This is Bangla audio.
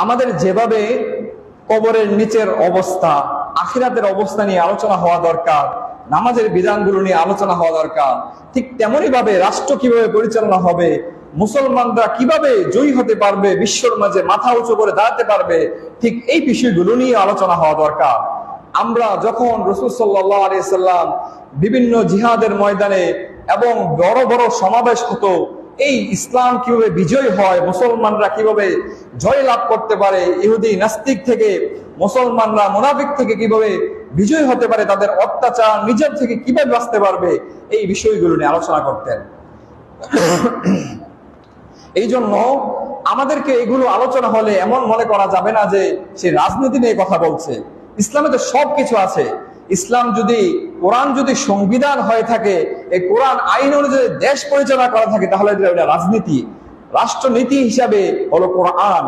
আমাদের যেভাবে কবরের নিচের অবস্থা, আখিরাতের অবস্থা নিয়ে আলোচনা হওয়া দরকার, নামাজের বিধানগুলো নিয়ে আলোচনা হওয়া দরকার, ঠিক তেমনি ভাবে রাষ্ট্র কিভাবে পরিচালনা হবে, মুসলমানরা কিভাবে জয়ী হতে পারবে, বিশ্বর মাঝে মাথা উঁচু করে দাঁড়াতে পারবে, ঠিক এই বিষয়গুলো নিয়ে আলোচনা হওয়া দরকার। আমরা যখন রাসূল সাল্লাল্লাহু আলাইহি সাল্লাম বিভিন্ন জিহাদের ময়দানে এবং বড় বড় সমাবেশ হতো, এই ইসলাম কিভাবে বিজয় হয়, মুসলমানরা কিভাবে জয় লাভ করতে পারে, ইহুদি নাস্তিক থেকে মুসলমানরা মুনাফিক থেকে কিভাবে বিজয় হতে পারে, তাদের অত্যাচার নিজের থেকে কিভাবে বাঁচতে পারবে, এই বিষয়গুলো নিয়ে আলোচনা করতেন। এই জন্য আমাদেরকে এগুলো আলোচনা হলে এমন মনে করা যাবে না যে সে রাজনীতি নিয়ে কথা বলছে। ইসলামে তো সবকিছু আছে। ইসলাম যদি, কোরআন যদি সংবিধান হয়ে থাকে, এই কোরআন আইন অনুযায়ী দেশ পরিচালনা করা থাকে, তাহলে এটা রাজনীতি, রাষ্ট্রনীতি হিসাবে হলো কোরআন।